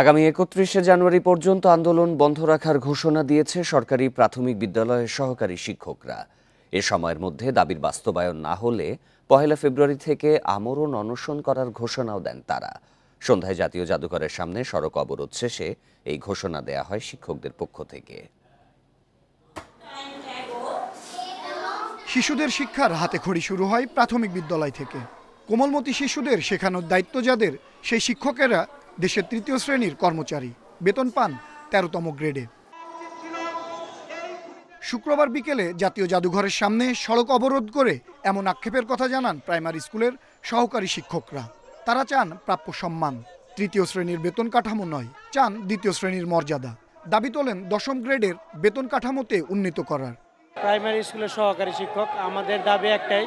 আগামী ৩১শে জানুয়ারি পর্যন্ত আন্দোলন বন্ধ রাখার ঘোষণা দিয়েছে সরকারি প্রাথমিক বিদ্যালয়ের সহকারী শিক্ষকরা। এ সময়ের মধ্যে দাবির বাস্তবায়ন না হলে ১ ফেব্রুয়ারি থেকে আমরণ অনশন করার ঘোষণাও দেন তারা। সন্ধ্যায় জাতীয় জাদুঘরের সামনে সড়ক অবরোধ শেষে এই ঘোষণা দেয়া হয় শিক্ষকদের পক্ষ থেকে। শিশুদের শিক্ষার হাতেখড়ি শুরু হয় প্রাথমিক বিদ্যালয় থেকে। কোমলমতি শিশুদের শেখানোর দায়িত্ব যাদের, সেই শিক্ষকেরা দেশের ৩য় শ্রেণীর কর্মচারী, বেতন পান ১৩তম গ্রেডে। শুক্রবার বিকেলে জাতীয় জাদুঘরের সামনে সড়ক অবরোধ করে এমন আক্ষেপের কথা জানান প্রাইমারি স্কুলের সহকারী শিক্ষকরা। তারা চান প্রাপ্য সম্মান, ৩য় শ্রেণীর বেতন কাঠামো নয়, চান ২য় শ্রেণীর মর্যাদা। দাবি তোলেন ১০ম গ্রেডের বেতন কাঠামোতে উন্নীত করার। প্রাইমারি স্কুলের সহকারী শিক্ষক, আমাদের দাবি একটাই,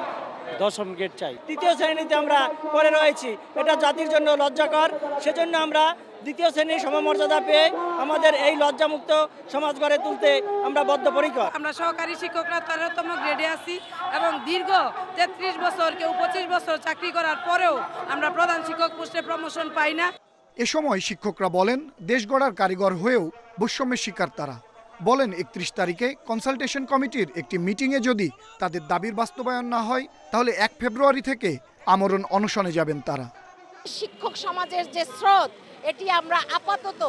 ১০ম গ্রেড চাই। ৩য় শ্রেণীতে আমরা পড়ে রয়েছি, এটা জাতির জন্য লজ্জাকর। সেজন্য আমরা ২য় শ্রেণীর সমমর্যাদা পেয়ে আমাদের এই লজ্জামুক্ত সমাজ গড়ে তুলতে আমরা বদ্ধপরিকর। আমরা সহকারী শিক্ষকরা ১৩তম গ্রেডে আছি এবং দীর্ঘ ৩৩ বছর, কেউ ২৫ বছর চাকরি করার পরেও আমরা প্রধান শিক্ষক পোস্টে প্রমোশন পাই না। এ সময় শিক্ষকরা বলেন, দেশ গড়ার কারিগর হয়েও বৈষম্যের শিকার তারা। বলেন ৩১ তারিখে কনসালটেশন কমিটির একটি মিটিংয়ে যদি তাদের দাবির বাস্তবায়ন না হয়, তাহলে ১ ফেব্রুয়ারি থেকে আমরণ অনশনে যাবেন তারা। শিক্ষক সমাজের যে স্রোত, এটি আমরা আপাতত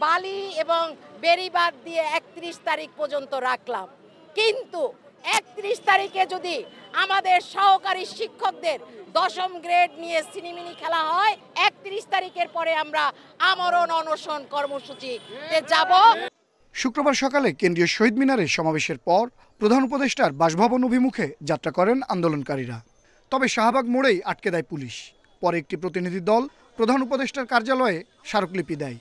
বালি এবং বেড়িবাঁধ দিয়ে ৩১ তারিখ পর্যন্ত রাখলাম। কিন্তু ৩১ তারিখে যদি আমাদের সহকারী শিক্ষকদের ১০ম গ্রেড নিয়ে সিনিমিনি খেলা হয়, ৩১ তারিখের পরে আমরা আমরণ অনশন কর্মসূচিতে যাব। শুক্রবার সকালে কেন্দ্রীয় শহীদ মিনারে সমাবেশের পর প্রধান উপদেষ্টার বাসভবন অভিমুখে যাত্রা করেন আন্দোলনকারীরা। তবে শাহবাগ মোড়েই আটকে দেয় পুলিশ। পরে একটি প্রতিনিধি দল প্রধান উপদেষ্টার কার্যালয়ে স্মারকলিপি দেয়।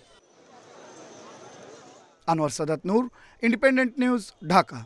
আনোয়ার সাদাত নূর, ইন্ডিপেন্ডেন্ট নিউজ, ঢাকা।